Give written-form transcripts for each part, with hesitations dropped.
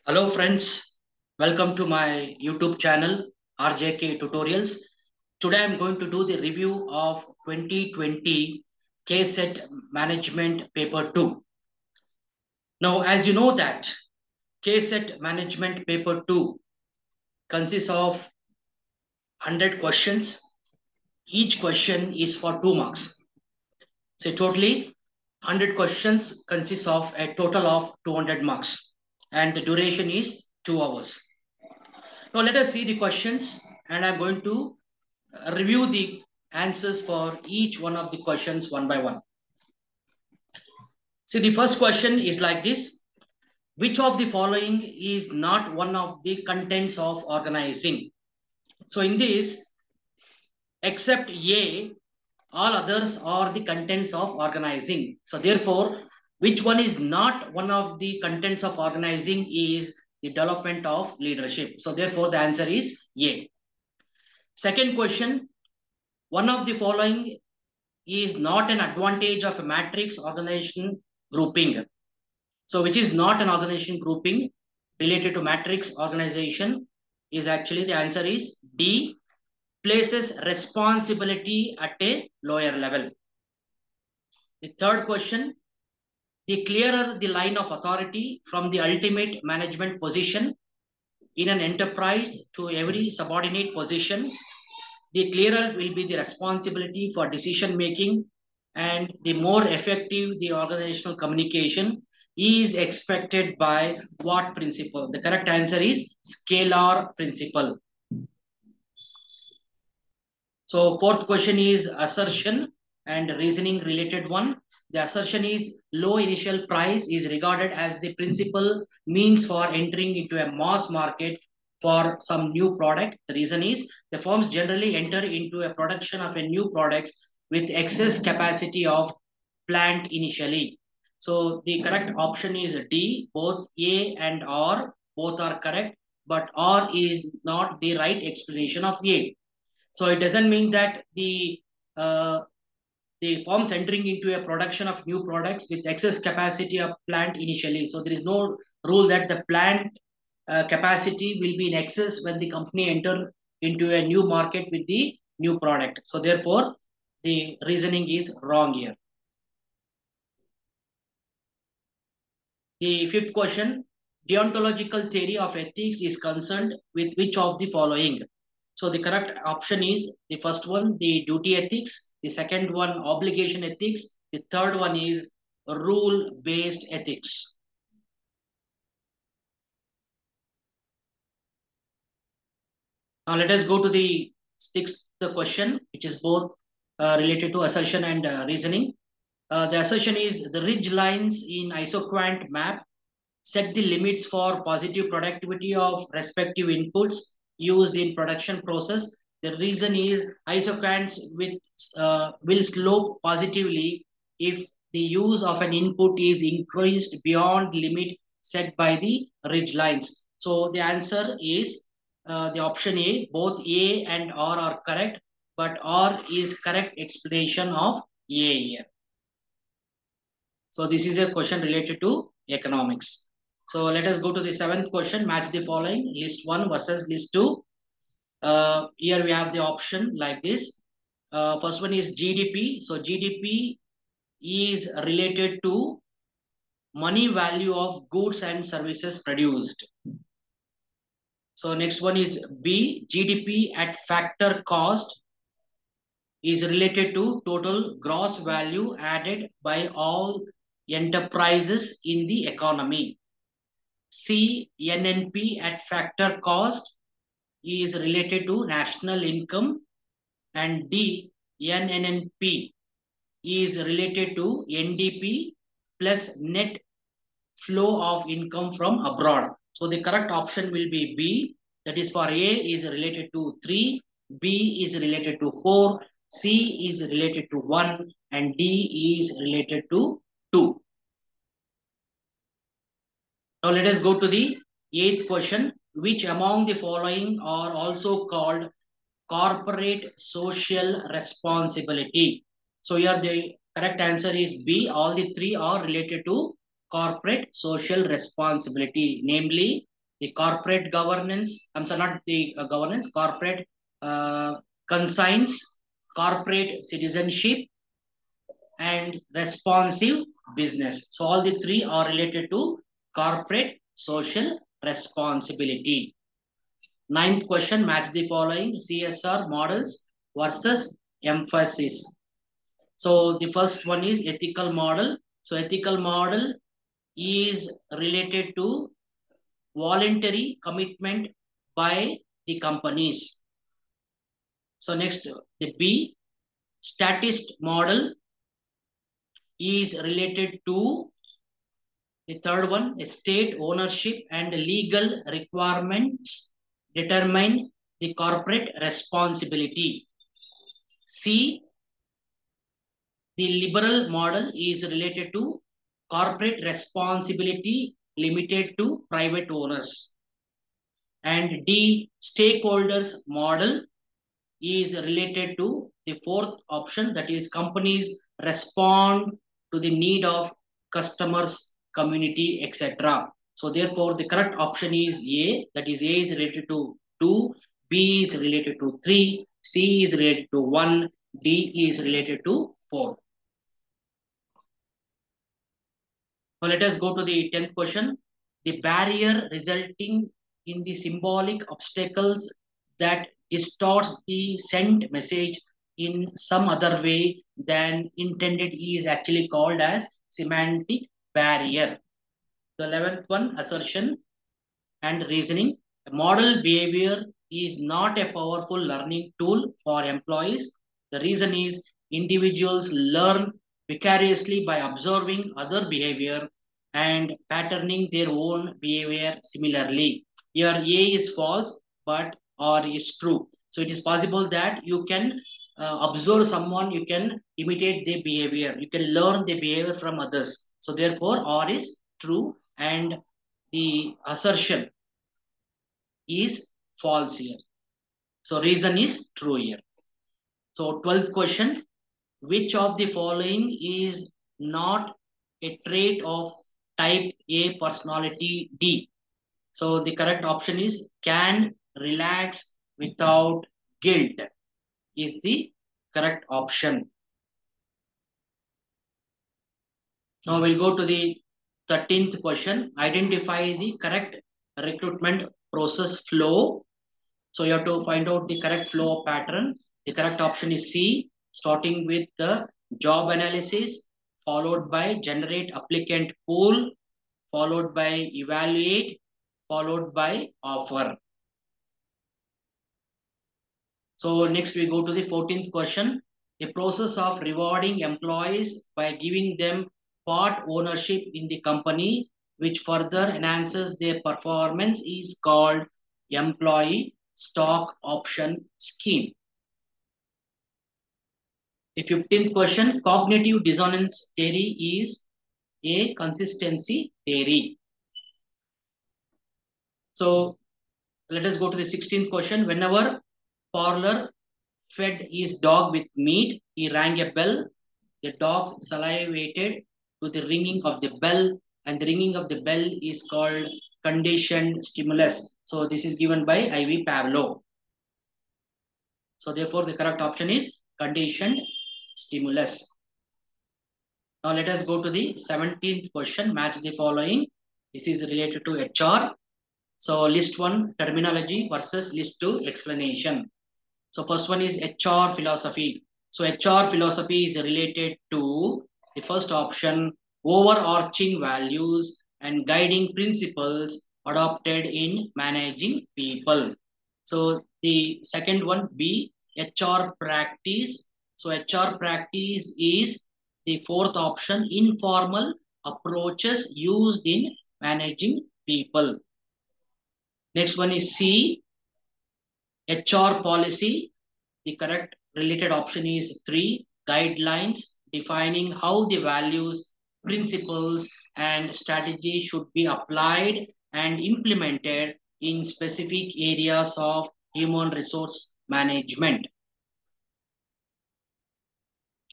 Hello friends, welcome to my YouTube channel RJK Tutorials. Today I'm going to do the review of 2020 KSET Management Paper 2. Now as you know that KSET Management Paper 2 consists of 100 questions. Each question is for 2 marks. So totally 100 questions consists of a total of 200 marks and the duration is 2 hours. Now let us see the questions and I'm going to review the answers for each one of the questions one by one. See, the first question is like this. Which of the following is not one of the contents of organizing? So in this, except A, all others are the contents of organizing. So therefore, which one is not one of the contents of organizing is the development of leadership. So therefore, the answer is A. Second question, one of the following is not an advantage of a matrix organization grouping. So which is not an organization grouping related to matrix organization is actually the answer is D, places responsibility at a lower level. The third question, the clearer the line of authority from the ultimate management position in an enterprise to every subordinate position, the clearer will be the responsibility for decision making and the more effective the organizational communication is expected by what principle? The correct answer is scalar principle. So fourth question is assertion and reasoning related one. The assertion is low initial price is regarded as the principal means for entering into a mass market for some new product. The reason is the firms generally enter into a production of a new products with excess capacity of plant initially. So the correct option is D. Both A and R both are correct, but R is not the right explanation of A. So it doesn't mean that uh, the firms entering into a production of new products with excess capacity of plant initially. So there is no rule that the plant capacity will be in excess when the company enter into a new market with the new product. So therefore, the reasoning is wrong here. The fifth question, deontological theory of ethics is concerned with which of the following? So the correct option is the first one, the duty ethics. The second one, obligation ethics. The third one is rule-based ethics. Now let us go to the sixth question, which is both related to assertion and reasoning. The assertion is the ridge lines in isoquant map set the limits for positive productivity of respective inputs used in production process. The reason is isoquants will slope positively if the use of an input is increased beyond limit set by the ridge lines. So the answer is the option A. Both A and R are correct, but R is correct explanation of A here. So this is a question related to economics. So let us go to the seventh question. Match the following list 1 versus list 2. Here we have the option like this. First one is GDP. So GDP is related to money value of goods and services produced. So next one is B. GDP at factor cost is related to total gross value added by all enterprises in the economy. C. NNP at factor cost is related to national income, and D. NNP is related to NDP plus net flow of income from abroad. So the correct option will be B. That is for A is related to 3, B is related to 4, C is related to 1, and D is related to 2. Now let us go to the eighth question. Which among the following are also called corporate social responsibility? So here the correct answer is B. All the three are related to corporate social responsibility, namely the corporate governance, I'm sorry, not the governance, corporate uh, conscience, corporate citizenship, and responsive business. So all the three are related to corporate social responsibility. Ninth question, match the following CSR models versus emphasis. So the first one is ethical model. So ethical model is related to voluntary commitment by the companies. So next, the B, statist model is related to the third one, state ownership and legal requirements determine the corporate responsibility. C, the liberal model is related to corporate responsibility limited to private owners. And D, stakeholders model is related to the fourth option, that is companies respond to the need of customers, community, etc. So therefore the correct option is A, that is A is related to 2, B is related to 3, C is related to 1, D is related to 4. So let us go to the 10th question. The barrier resulting in the symbolic obstacles that distorts the sent message in some other way than intended is actually called as semantic barrier. The 11th one, assertion and reasoning. Model behavior is not a powerful learning tool for employees. The reason is individuals learn vicariously by observing other behavior and patterning their own behavior similarly. Here A is false, but R is true. So it is possible that you can observe someone, you can imitate their behavior, you can learn the behavior from others. So therefore R is true and the assertion is false here. So reason is true here. So 12th question, which of the following is not a trait of type A personality D? So the correct option is can relax without guilt is the correct option. Now we'll go to the 13th question. Identify the correct recruitment process flow. So you have to find out the correct flow pattern. The correct option is C, starting with the job analysis, followed by generate applicant pool, followed by evaluate, followed by offer. So next we go to the 14th question. The process of rewarding employees by giving them part ownership in the company, which further enhances their performance, is called employee stock option scheme. The 15th question, cognitive dissonance theory is a consistency theory. So let us go to the 16th question. Whenever parlor fed his dog with meat, he rang a bell. The dogs salivated to the ringing of the bell, and the ringing of the bell is called conditioned stimulus. So this is given by I.V. Pavlov. So therefore the correct option is conditioned stimulus. Now let us go to the 17th question, match the following. This is related to HR. So list 1 terminology versus list 2 explanation. So first one is HR philosophy. So HR philosophy is related to the first option, overarching values and guiding principles adopted in managing people. So the second one, B, HR practice. So HR practice is the fourth option, informal approaches used in managing people. Next one is C, HR policy. The correct related option is 3, guidelines defining how the values, principles, and strategy should be applied and implemented in specific areas of human resource management.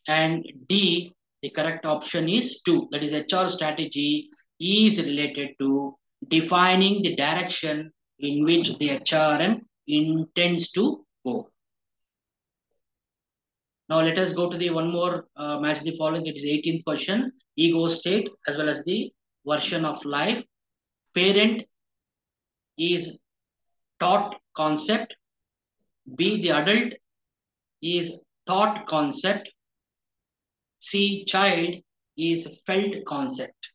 And D, the correct option is 2, that is HR strategy is related to defining the direction in which the HRM intends to go. Now let us go to the one more match the following. It is 18th question. Ego state as well as the version of life. Parent is taught concept. B, the adult is thought concept. C, child is felt concept.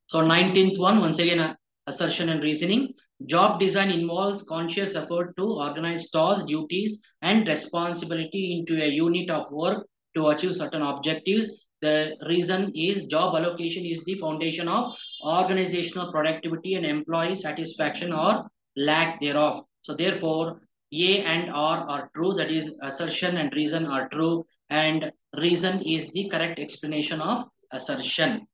So 19th one, once again, assertion and reasoning. Job design involves conscious effort to organize tasks, duties, and responsibility into a unit of work to achieve certain objectives. The reason is job allocation is the foundation of organizational productivity and employee satisfaction or lack thereof. So therefore, A and R are true. That is, assertion and reason are true. And reason is the correct explanation of assertion.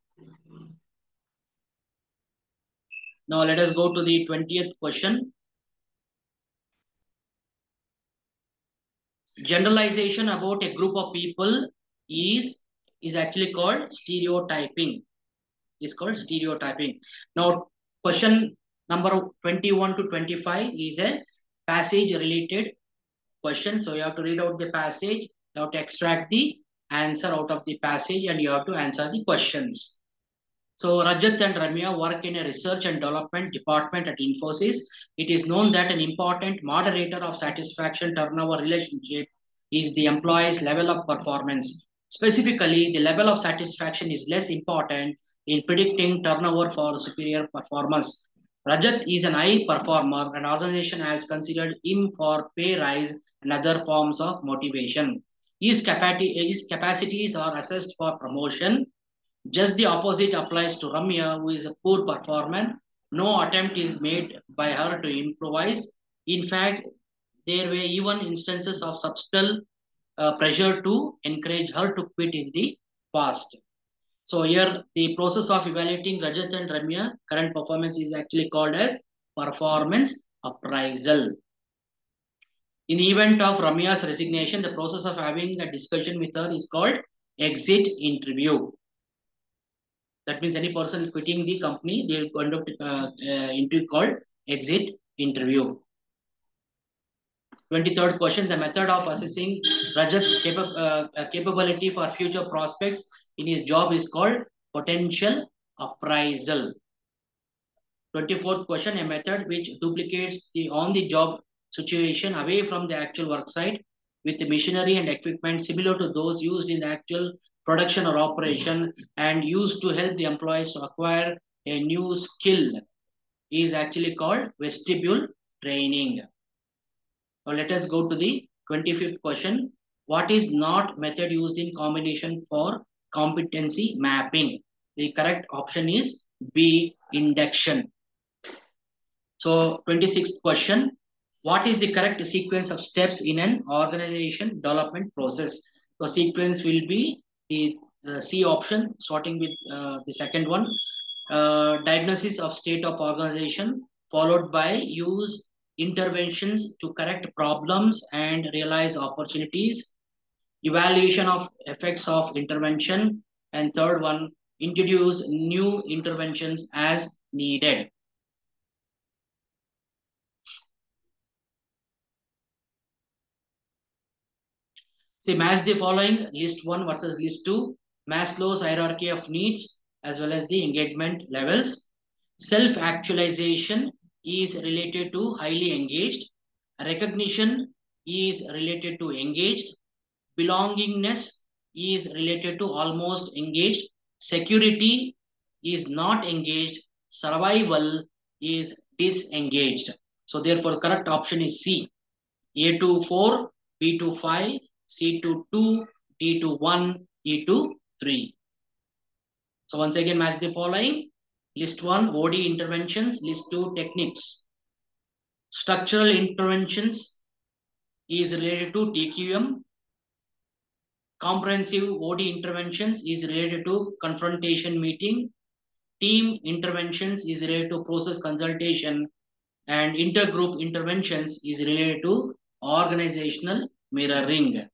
Now let us go to the 20th question. Generalization about a group of people is actually called stereotyping. Is called stereotyping. Now question number 21 to 25 is a passage related question. So you have to read out the passage, you have to extract the answer out of the passage, and you have to answer the questions. So Rajat and Ramya work in a research and development department at Infosys. It is known that an important moderator of satisfaction turnover relationship is the employee's level of performance. Specifically, the level of satisfaction is less important in predicting turnover for superior performance. Rajat is an high performer and organization has considered him for pay rise and other forms of motivation. His capacities are assessed for promotion. Just the opposite applies to Ramya, who is a poor performer. No attempt is made by her to improvise. In fact, there were even instances of subtle pressure to encourage her to quit in the past. So here, the process of evaluating Rajat and Ramya current performance is actually called as performance appraisal. In the event of Ramya's resignation, the process of having a discussion with her is called exit interview. That means any person quitting the company, they will conduct interview called exit interview. 23rd question, the method of assessing Rajat's capability for future prospects in his job is called potential appraisal. 24th question, a method which duplicates the on-the-job situation away from the actual work site with machinery and equipment similar to those used in the actual production or operation and used to help the employees to acquire a new skill is actually called vestibule training. Now let us go to the 25th question. What is not method used in combination for competency mapping? The correct option is B, induction. So 26th question. What is the correct sequence of steps in an organization development process? The sequence will be the C option, starting with the second one. Diagnosis of state of organization, followed by use interventions to correct problems and realize opportunities. Evaluation of effects of intervention. And third one, introduce new interventions as needed. See, match the following list 1 versus list 2. Maslow's hierarchy of needs as well as the engagement levels. Self-actualization is related to highly engaged. Recognition is related to engaged. Belongingness is related to almost engaged. Security is not engaged. Survival is disengaged. So therefore, the correct option is C. A to 4, B to 5, C to 2, D to 1, E to 3. So once again, match the following. List 1, OD interventions. List 2, techniques. Structural interventions is related to TQM. Comprehensive OD interventions is related to confrontation meeting. Team interventions is related to process consultation. And intergroup interventions is related to organizational mirroring.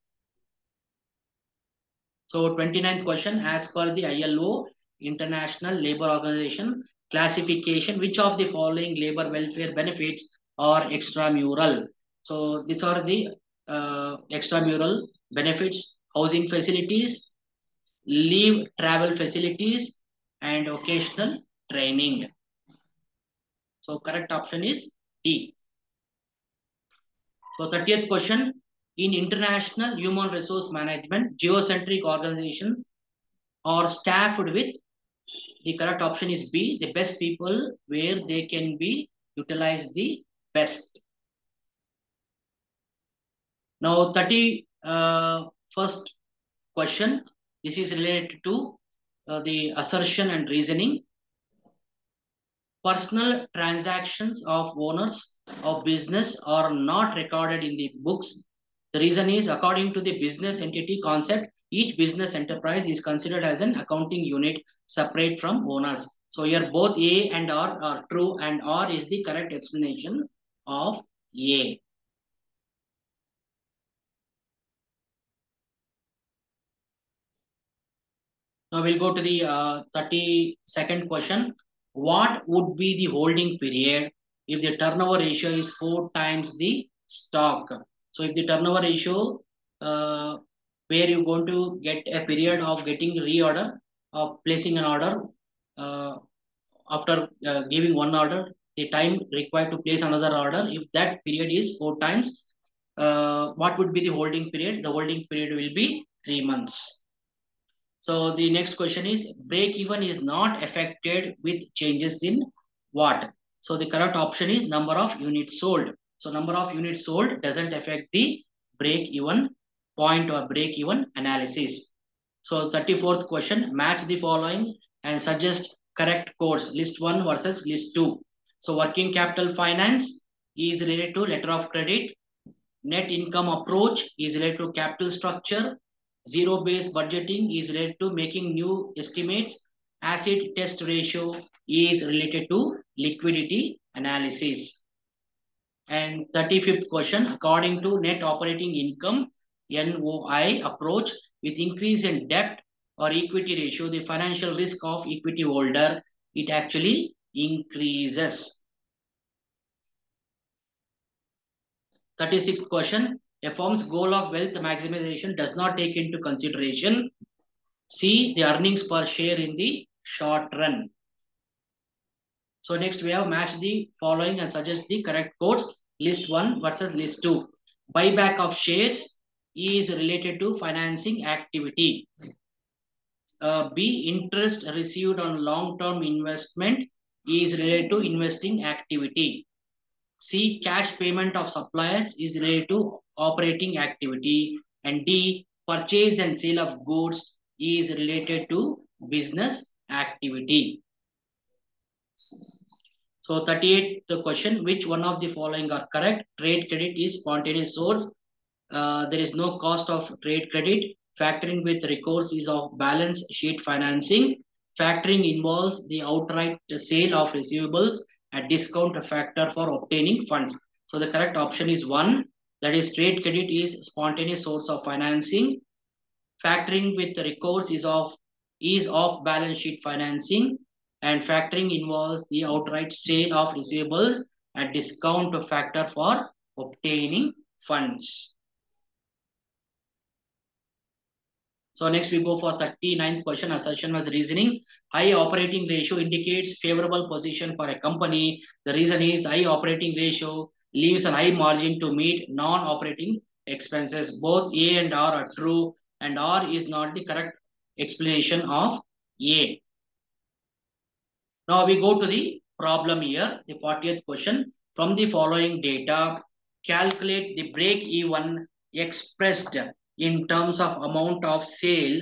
So 29th question, as per the ILO, International Labour Organization, classification. Which of the following labor welfare benefits are extramural? So these are the extramural benefits: housing facilities, leave travel facilities, and occasional training. So correct option is D. So 30th question. In international human resource management, geocentric organizations are staffed with, the correct option is B, the best people where they can be utilized the best. Now 31st question. This is related to the assertion and reasoning. Personal transactions of owners of business are not recorded in the books. The reason is, according to the business entity concept, each business enterprise is considered as an accounting unit separate from owners. So here both A and R are true, and R is the correct explanation of A. Now we'll go to the 32nd question. What would be the holding period if the turnover ratio is 4 times the stock? So if the turnover ratio, where you're going to get a period of getting reorder, of placing an order, uh, after giving one order, the time required to place another order, if that period is 4 times, what would be the holding period? The holding period will be 3 months. So the next question is, break even is not affected with changes in what? So the correct option is number of units sold. So number of units sold doesn't affect the break even point or break even analysis. So 34th question, match the following and suggest correct codes. List 1 versus list 2. So working capital finance is related to letter of credit. Net income approach is related to capital structure. Zero-based budgeting is related to making new estimates. Acid test ratio is related to liquidity analysis. And 35th question, according to net operating income, NOI approach, with increase in debt or equity ratio, the financial risk of equity holder, it actually increases. 36th question, a firm's goal of wealth maximization does not take into consideration C, the earnings per share in the short run. So next we have match the following and suggest the correct codes. List 1 versus list 2. Buyback of shares is related to financing activity. B, interest received on long-term investment is related to investing activity. C, cash payment of suppliers is related to operating activity. And D, purchase and sale of goods is related to business activity. So 38, the question, which one of the following are correct? Trade credit is spontaneous source. There is no cost of trade credit. Factoring with recourse is of balance sheet financing. Factoring involves the outright sale of receivables at discount factor for obtaining funds. So the correct option is 1. That is, trade credit is spontaneous source of financing. Factoring with recourse is off balance sheet financing, and factoring involves the outright sale of receivables at discount factor for obtaining funds. So next we go for 39th question. Assertion was reasoning. High operating ratio indicates favorable position for a company. The reason is high operating ratio leaves a high margin to meet non-operating expenses. Both A and R are true, and R is not the correct explanation of A. Now we go to the problem here, the 40th question. From the following data, calculate the break even expressed in terms of amount of sale.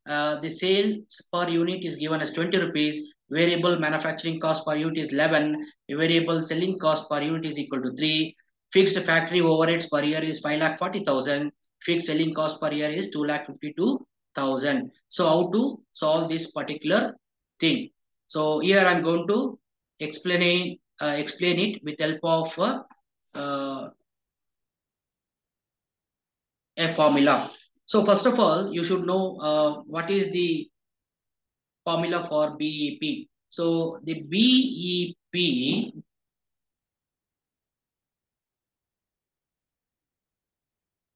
The sales per unit is given as 20 rupees. Variable manufacturing cost per unit is 11. Variable selling cost per unit is equal to 3. Fixed factory overheads per year is 5,40,000. Fixed selling cost per year is 2,52,000. So how to solve this particular thing? So here I'm going to explain it with help of a formula. So first of all, you should know what is the formula for BEP. So the BEP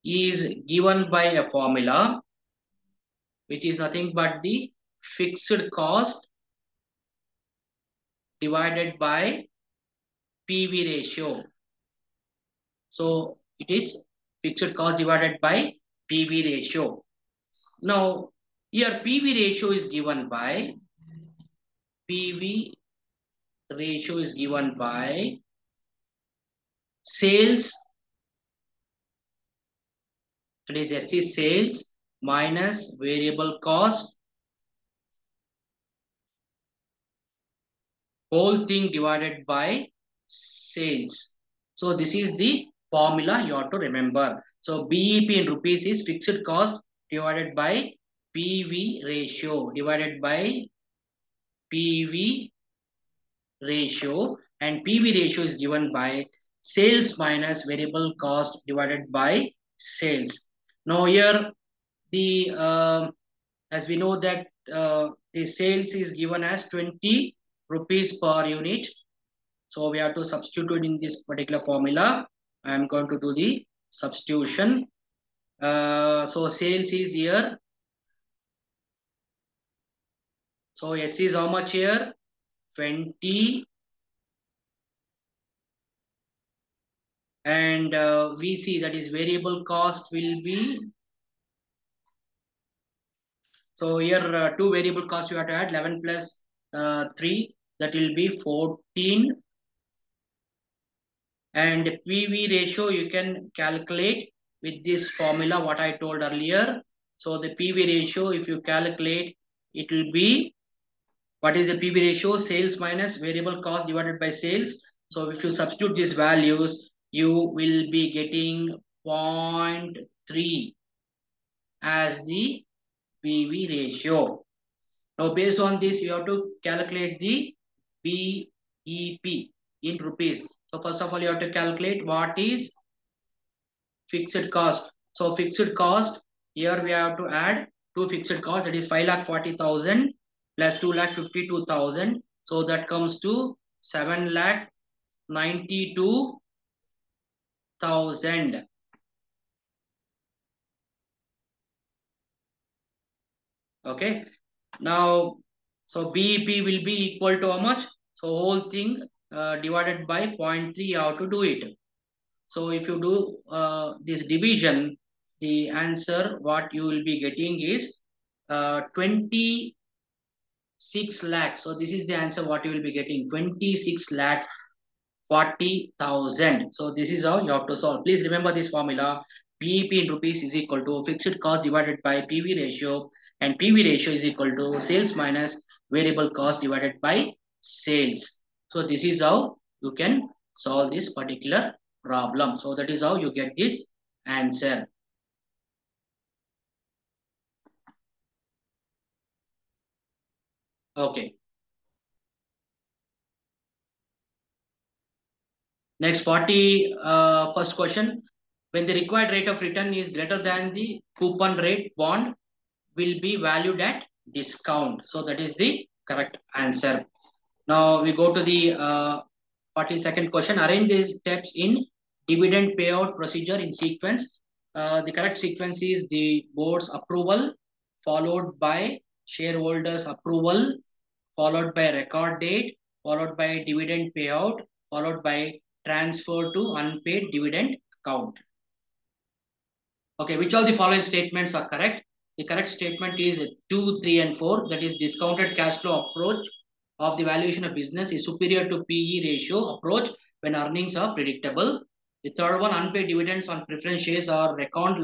is given by a formula which is nothing but the fixed cost divided by PV ratio. So it is fixed cost divided by PV ratio. Now here PV ratio is given by PV ratio is given by sales, that is SC sales minus variable cost, whole thing divided by sales. So this is the formula you have to remember. So BEP in rupees is fixed cost divided by PV ratio divided by PV ratio, and PV ratio is given by sales minus variable cost divided by sales. Now here the as we know that the sales is given as 20 rupees per unit. So we have to substitute in this particular formula. I am going to do the substitution. So sales is here. So S is how much here? 20. And VC, that is variable cost, will be. So here two variable cost you have to add, 11 plus 3, that will be 14. And PV ratio you can calculate with this formula what I told earlier. So the PV ratio, if you calculate, it will be, what is the PV ratio? Sales minus variable cost divided by sales. So if you substitute these values, you will be getting 0.3 as the PV ratio. Now based on this, you have to calculate the BEP in rupees. So first of all, you have to calculate what is fixed cost. So fixed cost, here we have to add two fixed cost, that is 5,40,000 plus 2,52,000. So that comes to 7,92,000. Okay. Now, so BEP will be equal to how much? So whole thing divided by 0.3, you have to do it. So if you do this division, the answer what you will be getting is 26 lakh. So this is the answer what you will be getting, 26 lakh 40,000. So this is how you have to solve. Please remember this formula. BEP in rupees is equal to fixed cost divided by PV ratio, and PV ratio is equal to sales minus variable cost divided by sales. So this is how you can solve this particular problem. So that is how you get this answer. Okay. Next 41st question. When the required rate of return is greater than the coupon rate, bond will be valued at discount. So that is the correct answer. Now we go to the 42nd question. Arrange these steps in dividend payout procedure in sequence. The correct sequence is the board's approval, followed by shareholders approval, followed by record date, followed by dividend payout, followed by transfer to unpaid dividend account. Okay, which of the following statements are correct? The correct statement is 2, 3, and 4. That is, discounted cash flow approach of the valuation of business is superior to PE ratio approach when earnings are predictable. The third one, unpaid dividends on preference shares are reckoned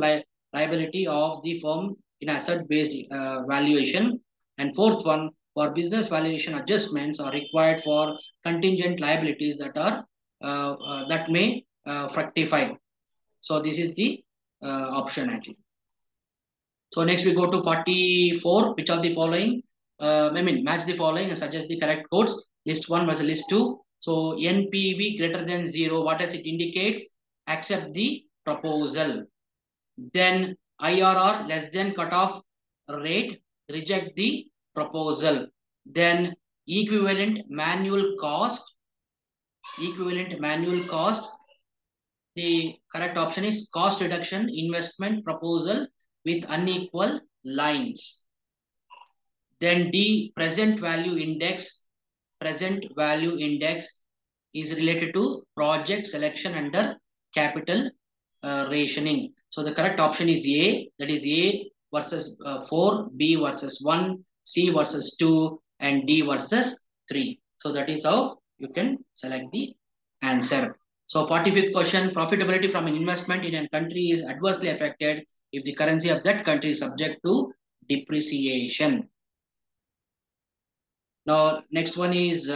liability of the firm in asset-based valuation. And fourth one, for business valuation adjustments are required for contingent liabilities that are that may fructify. So this is the option actually. So next we go to 44. Which of the following, match the following and suggest the correct codes. List 1 versus list 2. So NPV greater than 0. What does it indicates? Accept the proposal. Then IRR less than cutoff rate. Reject the proposal. Then equivalent manual cost, equivalent manual cost. The correct option is cost reduction investment proposal with unequal lines. Then D, present value index. Present value index is related to project selection under capital rationing. So the correct option is A, that is A versus 4, B versus 1, C versus 2, and D versus 3. So that is how you can select the answer. So 45th question, profitability from an investment in a country is adversely affected if the currency of that country is subject to depreciation. Now, next one is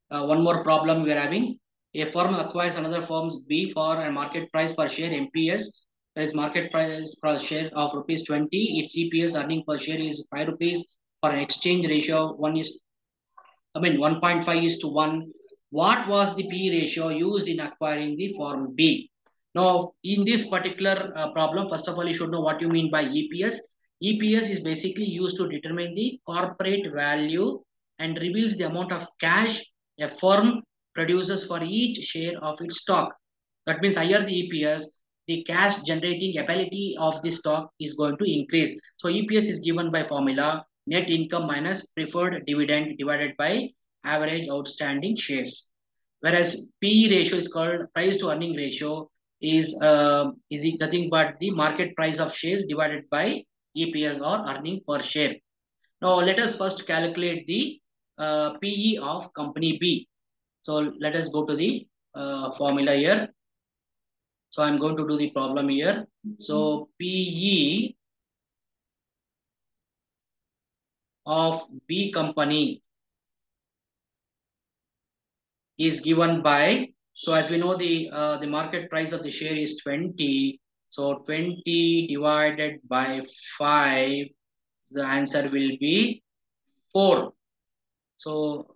one more problem we are having. A firm acquires another firm's B for a market price per share (MPS). That is market price per share of rupees 20. Its EPS earning per share is 5 rupees for an exchange ratio of 1.5 is to 1. What was the P ratio used in acquiring the firm B? Now, in this particular problem, first of all, you should know what you mean by EPS. EPS is basically used to determine the corporate value and reveals the amount of cash a firm produces for each share of its stock. That means higher the EPS, the cash generating ability of the stock is going to increase. So EPS is given by formula net income minus preferred dividend divided by average outstanding shares. Whereas PE ratio is called price to earning ratio is nothing but the market price of shares divided by EPS or earning per share. Now let us first calculate the PE of company B. So let us go to the formula here. So I'm going to do the problem here. So PE of B company is given by, so as we know the market price of the share is 20. So 20 divided by 5, the answer will be 4. So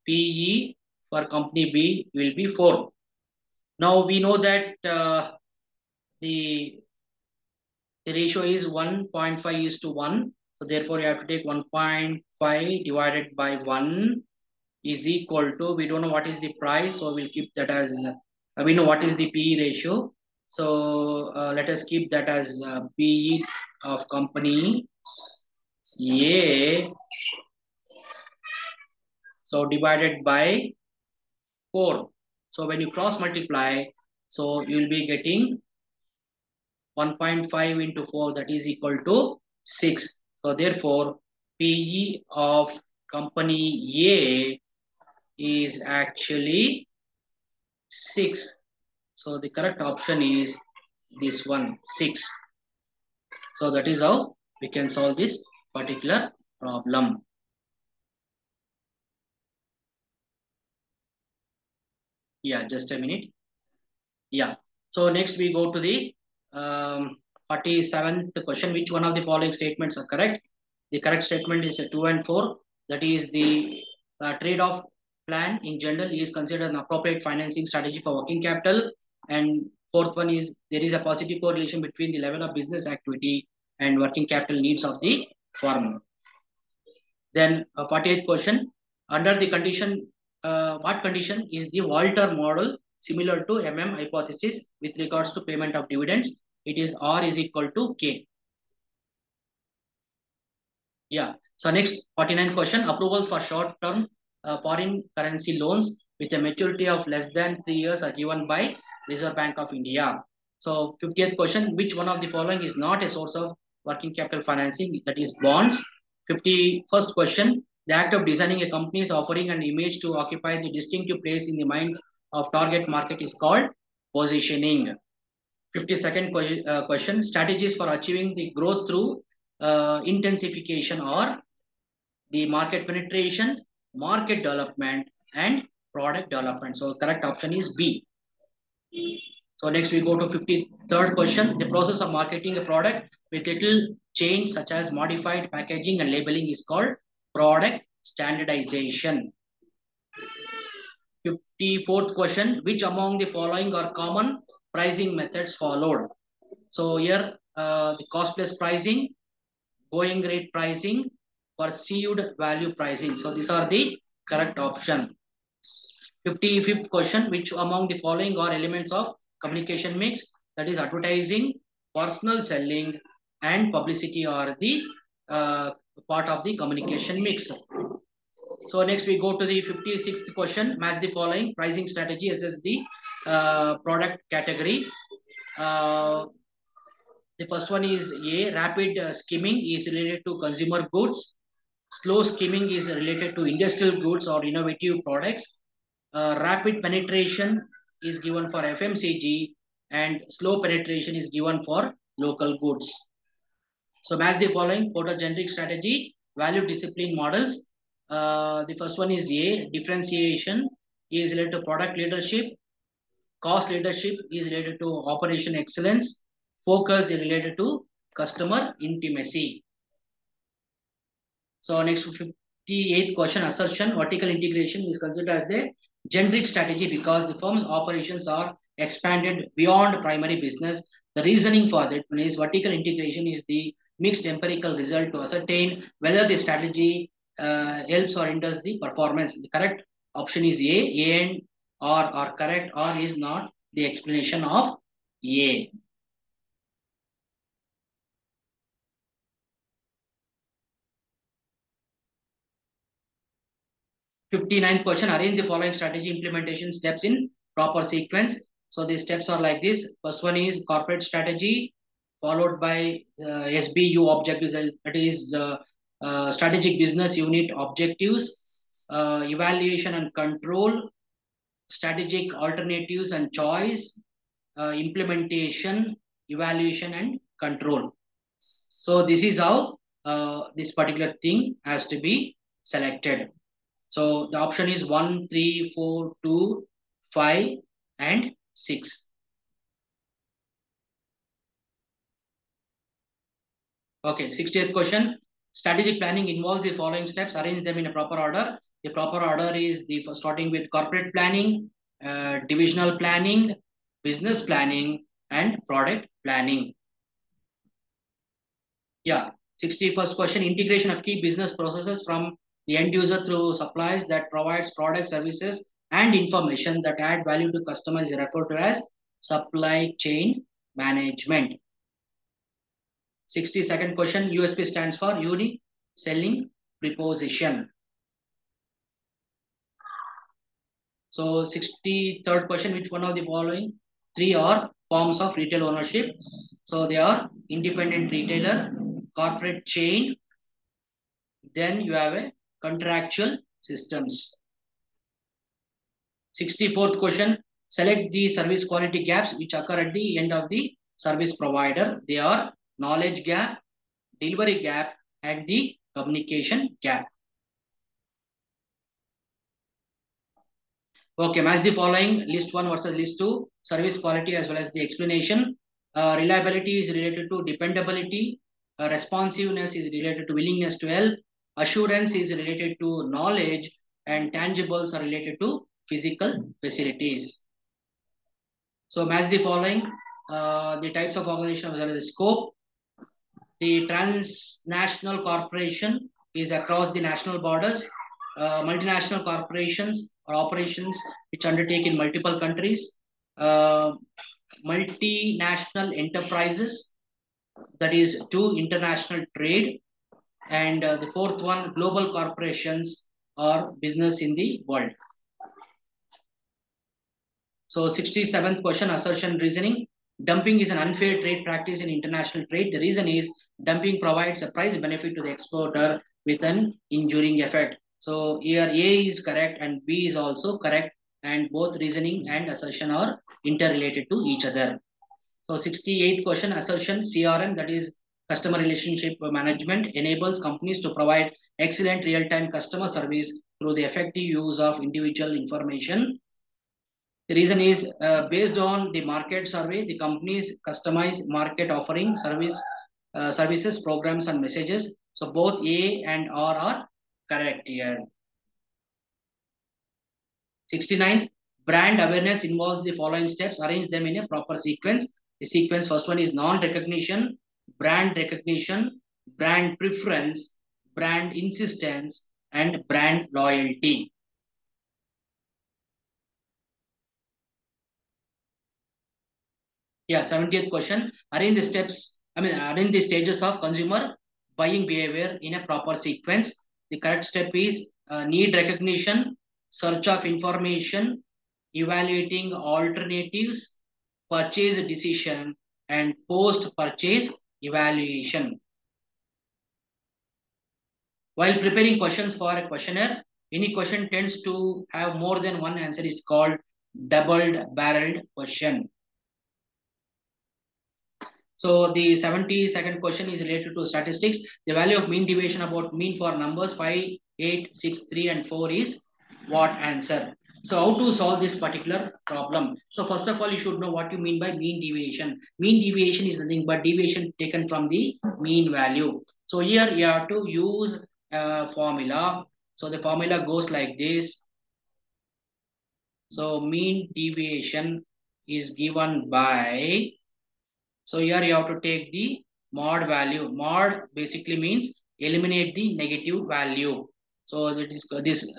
PE for company B will be 4. Now we know that the ratio is 1.5 is to 1. So therefore you have to take 1.5 divided by 1 is equal to, we don't know what is the price, so we'll keep that as, we know what is the PE ratio. So let us keep that as PE of company A. So divided by 4. So when you cross multiply, so you'll be getting 1.5 into 4, that is equal to 6. So therefore, PE of company A is actually 6. So the correct option is this one, 6. So that is how we can solve this particular problem. Yeah, just a minute. Yeah. So next we go to the 47th question. Which one of the following statements are correct? The correct statement is 2 and 4. That is the trade-off plan in general is considered an appropriate financing strategy for working capital. And fourth one is there is a positive correlation between the level of business activity and working capital needs of the firm. Then 48th question. Under the condition, what condition is the Walter model similar to hypothesis with regards to payment of dividends? It is R is equal to K. Yeah. So next 49th question. Approvals for short-term foreign currency loans with a maturity of less than 3 years are given by Reserve Bank of India. So 50th question. Which one of the following is not a source of working capital financing? That is bonds. 51st question. The act of designing a company's offering and image to occupy the distinctive place in the minds of target market is called positioning. 52nd question. Strategies for achieving the growth through intensification or the market penetration, market development, and product development. So correct option is B. So next we go to 53rd question. The process of marketing a product with little change such as modified packaging and labeling is called product standardization. 54th question. Which among the following are common pricing methods followed? So here the cost plus pricing, going rate pricing, perceived value pricing. So these are the Correct option. 55th question, which among the following are elements of communication mix? That is advertising, personal selling, and publicity are the uh, part of the communication mix. So next we go to the 56th question, match the following pricing strategy as the product category. Uh, the first one is A, rapid skimming is related to consumer goods. Slow skimming is related to industrial goods or innovative products. Rapid penetration is given for FMCG and slow penetration is given for local goods. So match the following photogeneric strategy, value discipline models. The first one is A, differentiation is related to product leadership. Cost leadership is related to operation excellence. Focus is related to customer intimacy. So next 58th question, assertion vertical integration is considered as the generic strategy because the firm's operations are expanded beyond primary business. The reasoning for that is vertical integration is the mixed empirical result to ascertain whether the strategy helps or hinders the performance. The correct option is A and or are correct or is not the explanation of A. 59th question, arrange the following strategy implementation steps in proper sequence. So the steps are like this. First one is corporate strategy, followed by SBU objectives, that is strategic business unit objectives, evaluation and control, strategic alternatives and choice, implementation, evaluation and control. So this is how this particular thing has to be selected. So the option is 1, 3, 4, 2, 5, and 6. Okay, 60th question. Strategic planning involves the following steps. Arrange them in a proper order. The proper order is the starting with corporate planning, divisional planning, business planning, and product planning. Yeah, 61st question. Integration of key business processes from the end user through supplies that provides products, services, and information that add value to customers is referred to as supply chain management. 62nd question. USP stands for unique selling proposition. So 63rd question. Which one of the following three are forms of retail ownership? So they are independent retailer, corporate chain, then you have a contractual systems. 64th question, select the service quality gaps which occur at the end of the service provider. They are knowledge gap, delivery gap, and the communication gap. Okay, match the following list 1 versus list 2, service quality as well as the explanation. Reliability is related to dependability, responsiveness is related to willingness to help, assurance is related to knowledge, and tangibles are related to physical facilities. So match the following, the types of organization as well as the scope. The transnational corporation is across the national borders. Multinational corporations or operations which undertake in multiple countries. Multinational enterprises, that is two, international trade. And the fourth one, global corporations or business in the world. So 67th question, assertion reasoning. Dumping is an unfair trade practice in international trade. The reason is dumping provides a price benefit to the exporter with an injuring effect. So here A is correct and B is also correct, and both reasoning and assertion are interrelated to each other. So 68th question, assertion CRM, that is customer relationship management, enables companies to provide excellent real-time customer service through the effective use of individual information. The reason is based on the market survey, the companies customize market offering, services, programs, and messages. So both A and R are correct here. 69th, brand awareness involves the following steps. Arrange them in a proper sequence. The sequence first one is non-recognition, brand recognition, brand preference, brand insistence, and brand loyalty. Yeah, 70th question. Arrange the stages of consumer buying behavior in a proper sequence. The correct step is need recognition, search of information, evaluating alternatives, purchase decision, and post-purchase evaluation. While preparing questions for a questionnaire, any question tends to have more than one answer is called double-barreled question. So the 72nd question is related to statistics. The value of mean deviation about mean for numbers 5, 8, 6, 3 and 4 is what answer? So how to solve this particular problem? So first of all, you should know what you mean by mean deviation. Mean deviation is nothing but deviation taken from the mean value. So here you have to use a formula. So the formula goes like this. So mean deviation is given by, so here you have to take the mod value. Mod basically means eliminate the negative value. So that is this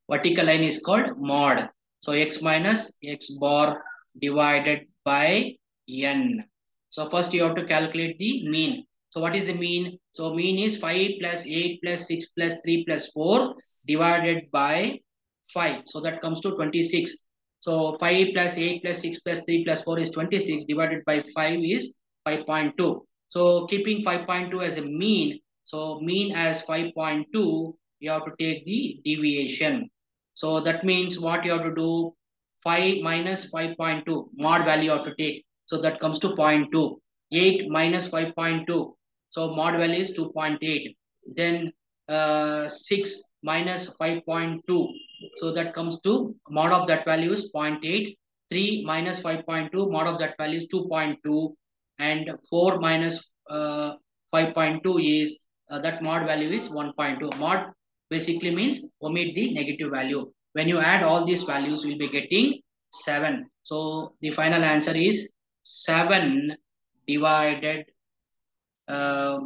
vertical line is called mod. So x minus x bar divided by n. So first you have to calculate the mean. So what is the mean? So mean is 5 plus 8 plus 6 plus 3 plus 4 divided by 5. So that comes to 26. So 5 plus 8 plus 6 plus 3 plus 4 is 26 divided by 5 is 5.2. So keeping 5.2 as a mean, so mean as 5.2, you have to take the deviation. So that means what you have to do, 5 minus 5.2, mod value you have to take. So that comes to 0.2. 8 minus 5.2, so mod value is 2.8. Then 6 minus 5.2, so that comes to mod of that value is 0.8. 3 minus 5.2, mod of that value is 2.2. And 4 minus 5.2 is that mod value is 1.2. Mod basically means omit the negative value. When you add all these values, you will be getting 7. So the final answer is 7 divided uh,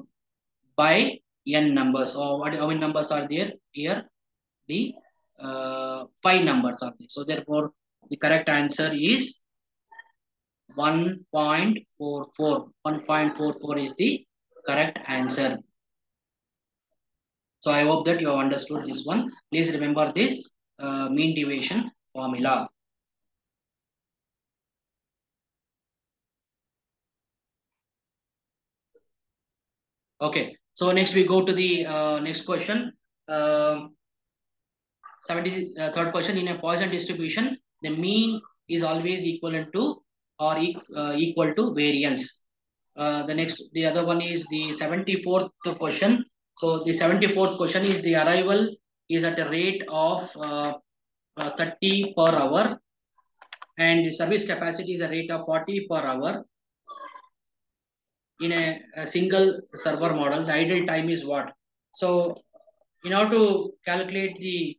by n numbers. So how many numbers are there here? The 5 numbers are there. So therefore, the correct answer is 1.44. 1.44 is the correct answer. So I hope that you have understood this one. Please remember this mean deviation formula. Okay. So next we go to the next question. 73rd question. In a Poisson distribution, the mean is always equivalent to or equal to variance. The other one is the 74th question. So the 74th question is the arrival is at a rate of 30 per hour and the service capacity is a rate of 40 per hour in a single server model. The idle time is what? So in order to calculate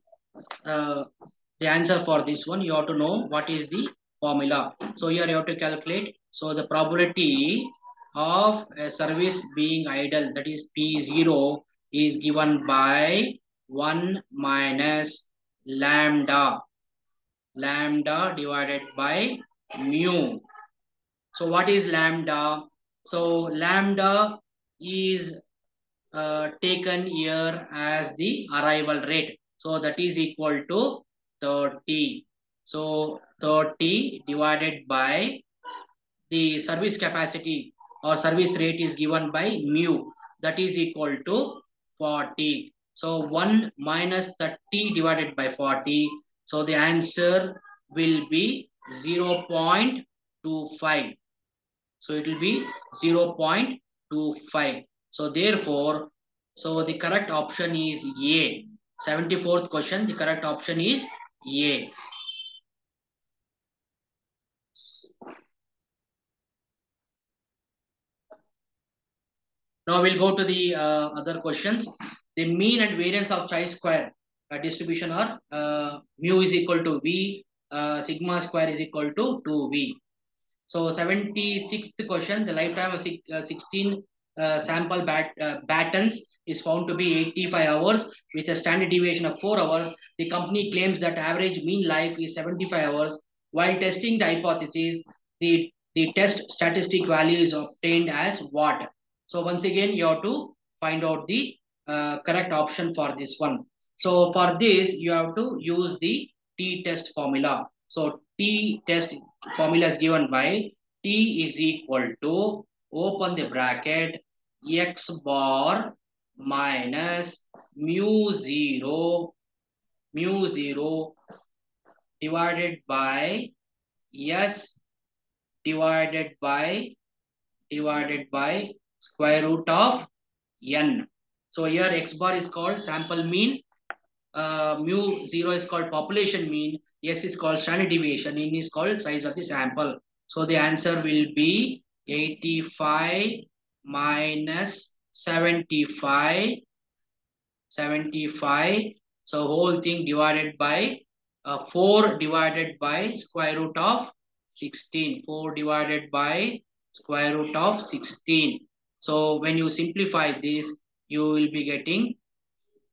uh, the answer for this one, you have to know what is the formula. So here you have to calculate. So the probability of a service being idle, that is P0, is given by 1 minus lambda divided by mu. So what is lambda? So lambda is taken here as the arrival rate. So that is equal to 30. So 30 divided by the service capacity or service rate is given by mu. That is equal to 40. So 1 minus 30 divided by 40. So the answer will be 0.25. So it will be 0.25. So therefore, so the correct option is A. 74th question, the correct option is A. Now we'll go to the other questions. The mean and variance of chi-square distribution are mu is equal to V, sigma square is equal to 2V. So 76th question, the lifetime of 16 sample battens is found to be 85 hours with a standard deviation of 4 hours. The company claims that average mean life is 75 hours. While testing the hypothesis, the the test statistic value is obtained as what? So once again, you have to find out the correct option for this one. So for this, you have to use the t-test formula. So t-test formula is given by t is equal to, open the bracket, x bar minus mu zero divided by s divided by square root of n. So here x bar is called sample mean, mu zero is called population mean, s is called standard deviation, n is called size of the sample. So the answer will be 85 minus 75. So whole thing divided by 4 divided by square root of 16. 4 divided by square root of 16. So when you simplify this, you will be getting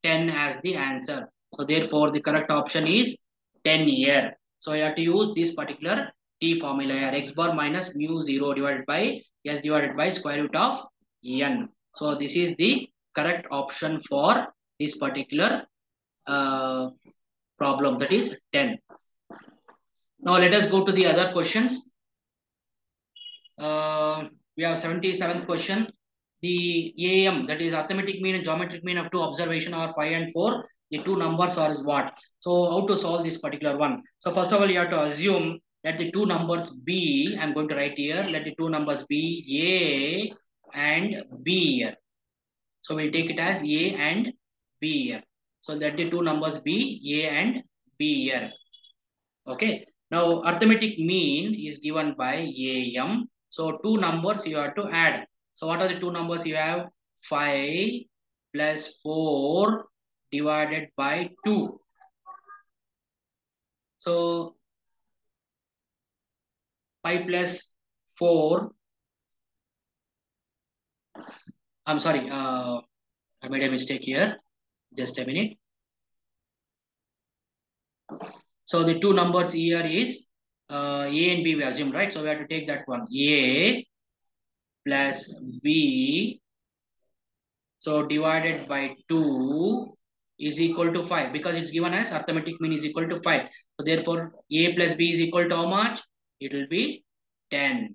10 as the answer. So therefore, the correct option is 10 here. So you have to use this particular t formula here. X bar minus mu 0 divided by s divided by square root of n. So this is the correct option for this particular problem, that is 10. Now let us go to the other questions. We have 77th question. The AM, that is arithmetic mean and geometric mean of two observation are 5 and 4. The two numbers are what? So how to solve this particular one? So first of all, you have to assume that the two numbers B, I'm going to write here, let the two numbers be A and B here. So we'll take it as A and B here. So let the two numbers be A and B here. Okay. Now arithmetic mean is given by AM. So two numbers you have to add. So what are the two numbers you have? 5 plus 4 divided by 2. So 5 plus 4. I'm sorry. I made a mistake here. Just a minute. So the two numbers here is A and B we assume, right? So we have to take that one. A plus B. So divided by 2 is equal to 5 because it's given as arithmetic mean is equal to 5. So therefore A plus B is equal to how much? It will be 10.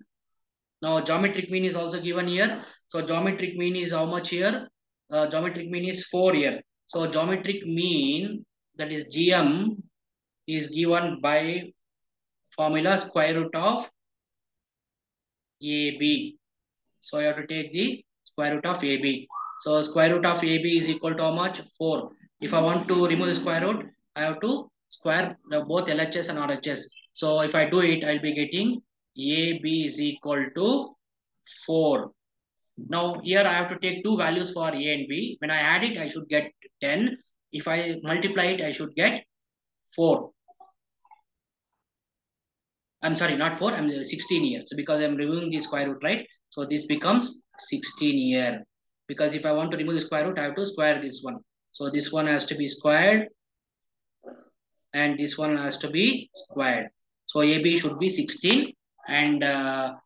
Now geometric mean is also given here. So geometric mean is how much here? Geometric mean is 4 here. So geometric mean, that is GM, is given by formula square root of AB. So you have to take the square root of AB. So square root of AB is equal to how much? 4. If I want to remove the square root, I have to square both LHS and RHS. So if I do it, I'll be getting AB is equal to 4. Now here I have to take two values for A and B. When I add it, I should get 10. If I multiply it, I should get 4. I'm sorry, not 4, I'm 16 here. So because I'm removing the square root, right? So this becomes 16 here. Because if I want to remove the square root, I have to square this one. So this one has to be squared and this one has to be squared. So AB should be 16 and A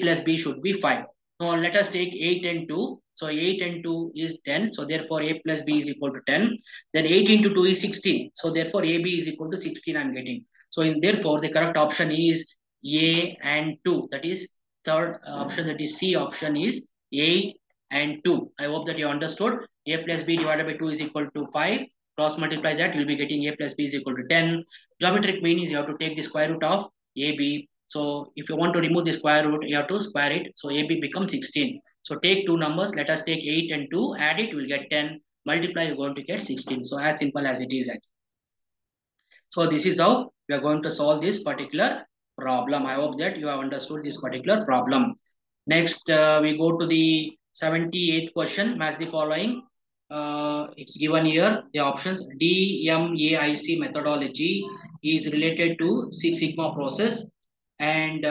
plus B should be 5. Now let us take 8 and 2. So 8 and 2 is 10. So therefore A plus B is equal to 10. Then 8 into 2 is 16. So therefore AB is equal to 16 I'm getting. So therefore the correct option is A and 2. That is third option, that is C option is 8 and 2. I hope that you understood. A plus B divided by 2 is equal to 5. Cross multiply that, you'll be getting A plus B is equal to 10. Geometric mean is you have to take the square root of AB. So if you want to remove the square root, you have to square it. So AB becomes 16. So take two numbers. Let us take 8 and 2. Add it, we'll get 10. Multiply, you're going to get 16. So as simple as it is actually. So this is how we are going to solve this particular problem. I hope that you have understood this particular problem. Next, we go to the 78th question. Match the following. It's given here. The options DMAIC methodology is related to Six Sigma process, and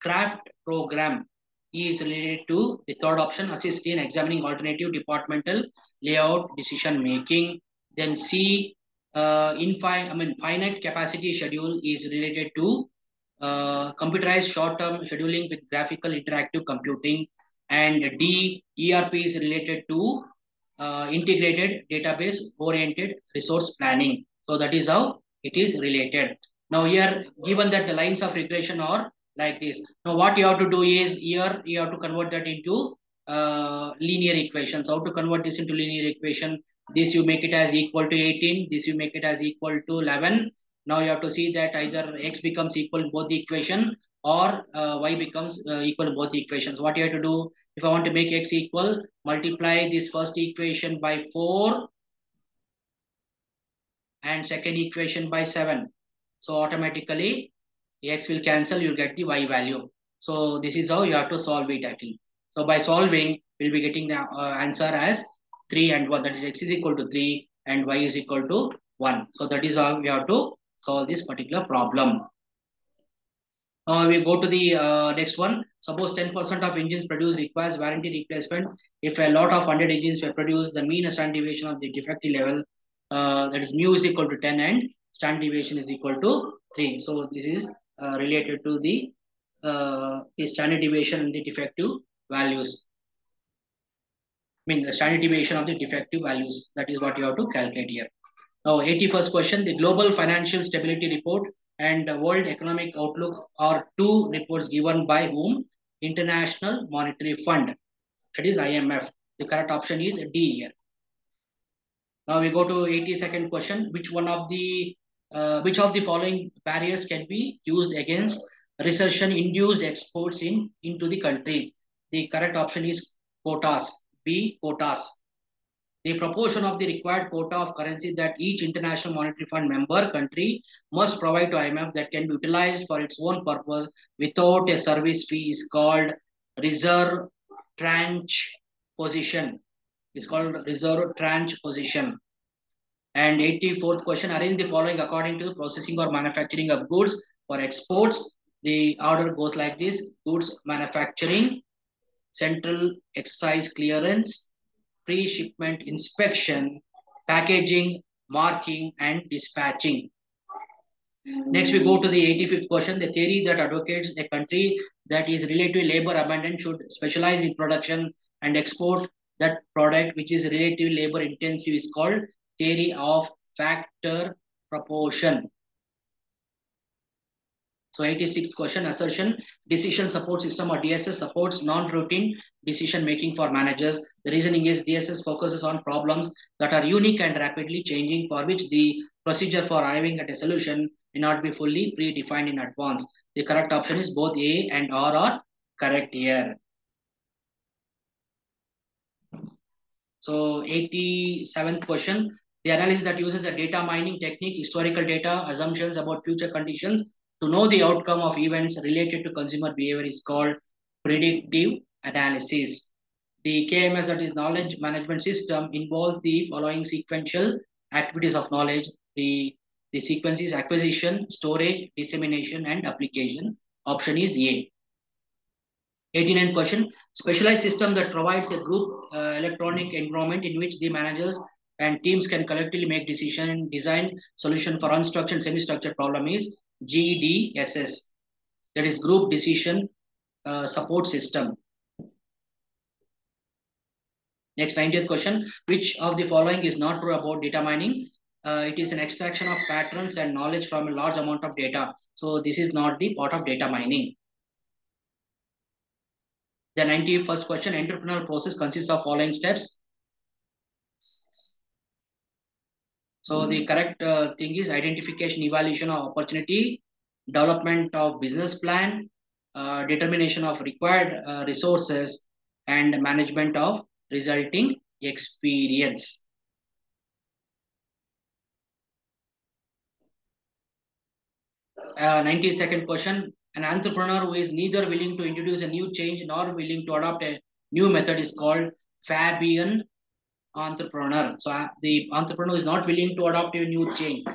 craft program is related to the third option, assist in examining alternative departmental layout decision making. Then C, finite capacity schedule is related to computerized short-term scheduling with graphical interactive computing, and D, ERP is related to integrated database oriented resource planning. So that is how it is related. Now here, given that the lines of regression are like this. Now what you have to do is, here you have to convert that into linear equations. How to convert this into linear equation? This you make it as equal to 18. This you make it as equal to 11. Now you have to see that either x becomes equal in both the equation, or y becomes equal in both the equations. What you have to do, if I want to make x equal, multiply this first equation by 4 and second equation by 7. So automatically x will cancel, you get the y value. So this is how you have to solve it actually. So by solving, we'll be getting the answer as 3 and 1. That is x is equal to 3 and y is equal to 1. So that is how we have to solve this particular problem. We go to the next one. Suppose 10% of engines produced requires warranty replacement. If a lot of 100 engines were produced, the mean standard deviation of the defective level, that is mu is equal to 10 and standard deviation is equal to 3. So this is related to the standard deviation and the defective values. I mean the standard deviation of the defective values. That is what you have to calculate here. Now, 81st question, the Global Financial Stability Report and the World Economic Outlook are two reports given by whom? International Monetary Fund, that is IMF. The correct option is D here. Now we go to 82nd question, which of the following barriers can be used against recession-induced exports into the country? The correct option is quotas, B, quotas. The proportion of the required quota of currency that each International Monetary Fund member country must provide to IMF that can be utilized for its own purpose without a service fee is called reserve tranche position. It's called reserve tranche position. And 84th question, arrange the following according to the processing or manufacturing of goods for exports. The order goes like this: goods manufacturing, central excise clearance, pre-shipment inspection, packaging, marking, and dispatching. Next, we go to the 85th question. The theory that advocates a country that is relatively labor abundant should specialize in production and export that product which is relatively labor intensive is called theory of factor proportion. So 86th question, assertion, decision support system or DSS supports non-routine decision making for managers. The reasoning is DSS focuses on problems that are unique and rapidly changing, for which the procedure for arriving at a solution may not be fully predefined in advance. The correct option is both A and R are correct here. So 87th question, the analysis that uses a data mining technique, historical data, assumptions about future conditions to know the outcome of events related to consumer behavior is called predictive analysis. The KMS, that is knowledge management system, involves the following sequential activities of knowledge. The sequence is acquisition, storage, dissemination, and application. Option is A. 89th question, specialized system that provides a group electronic environment in which the managers and teams can collectively make decision and design solution for unstructured semi-structured problem is GDSS, that is group decision support system. Next, 90th question, which of the following is not true about data mining? It is an extraction of patterns and knowledge from a large amount of data. So this is not the part of data mining. The 91st question, entrepreneurial process consists of following steps. So the correct thing is identification, evaluation of opportunity, development of business plan, determination of required resources, and management of resulting experience. Uh, 92nd question, an entrepreneur who is neither willing to introduce a new change nor willing to adopt a new method is called Fabian entrepreneur. So the entrepreneur is not willing to adopt a new change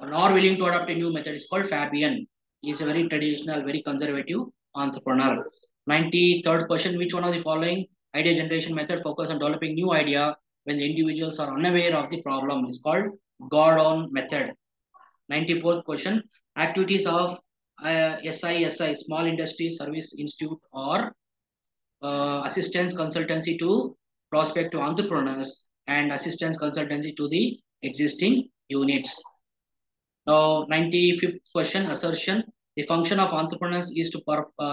nor willing to adopt a new method is called Fabian. He is a very traditional, very conservative entrepreneur. 93rd question, which one of the following idea generation method focus on developing new idea when the individuals are unaware of the problem is called Gordon method. 94th question, activities of SISI, Small Industry Service Institute, or assistance consultancy to prospective entrepreneurs and assistance consultancy to the existing units. Now, 95th question, assertion. The function of entrepreneurs is to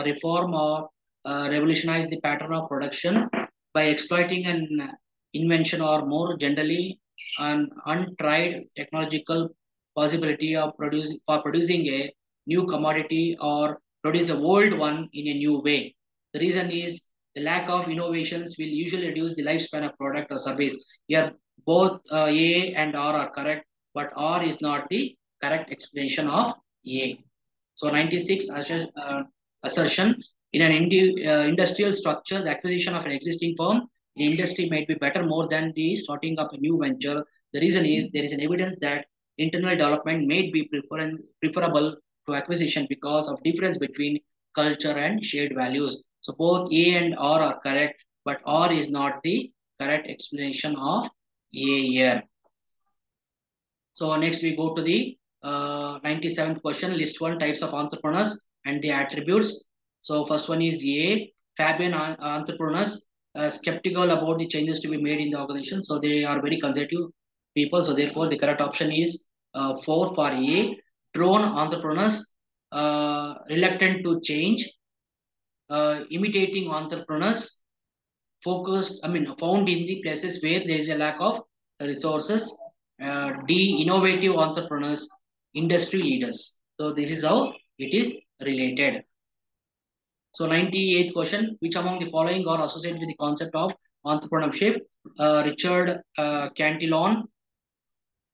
reform or revolutionize the pattern of production by exploiting an invention, or more generally, an untried technological possibility of producing a new commodity or produce a old one in a new way. The reason is the lack of innovations will usually reduce the lifespan of product or service. Here, both A and R are correct, but R is not the correct explanation of A. So 96 assertion, in an industrial structure, the acquisition of an existing firm in industry might be better more than the starting up a new venture. The reason is there is an evidence that internal development may be preferable to acquisition because of difference between culture and shared values. So both A and R are correct, but R is not the correct explanation of A here. So next we go to the 97th question, list one types of entrepreneurs and the attributes. So first one is A, Fabian entrepreneurs, skeptical about the changes to be made in the organization. So they are very conservative people. So therefore the correct option is 4 for A. Drone entrepreneurs, reluctant to change, imitating entrepreneurs, found in the places where there is a lack of resources. D, innovative entrepreneurs, industry leaders. So this is how it is related. So 98th question, which among the following are associated with the concept of entrepreneurship? Richard Cantillon,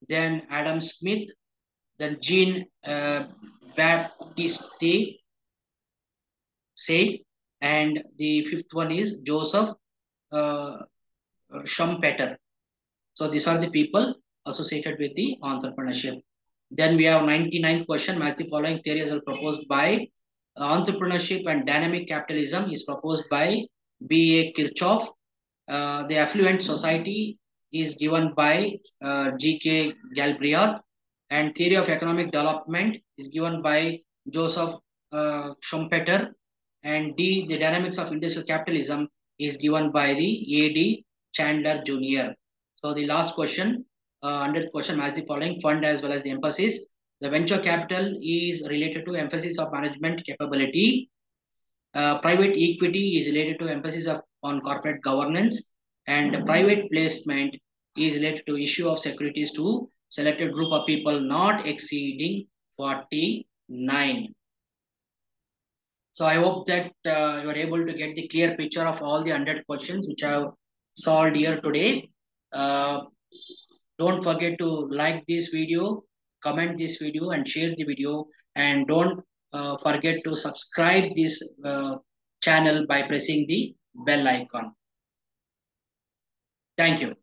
then Adam Smith, then Jean Baptiste Say, and the fifth one is Joseph uh, Schumpeter. So these are the people associated with the entrepreneurship. Then we have 99th question, match the following theories are proposed by entrepreneurship and dynamic capitalism is proposed by B.A. Kirchhoff. The affluent society is given by G.K. Galbraith, and theory of economic development is given by Joseph Schumpeter, and D, the dynamics of industrial capitalism is given by the A.D. Chandler Jr. So the last question, 100th question, match the following fund as well as the emphasis. The venture capital is related to emphasis of management capability. Private equity is related to emphasis on corporate governance, and private placement is related to issue of securities to selected group of people not exceeding 49. So I hope that you are able to get the clear picture of all the 100 questions which I have solved here today. Uh, don't forget to like this video, comment this video, and share the video. And don't forget to subscribe this channel by pressing the bell icon. Thank you.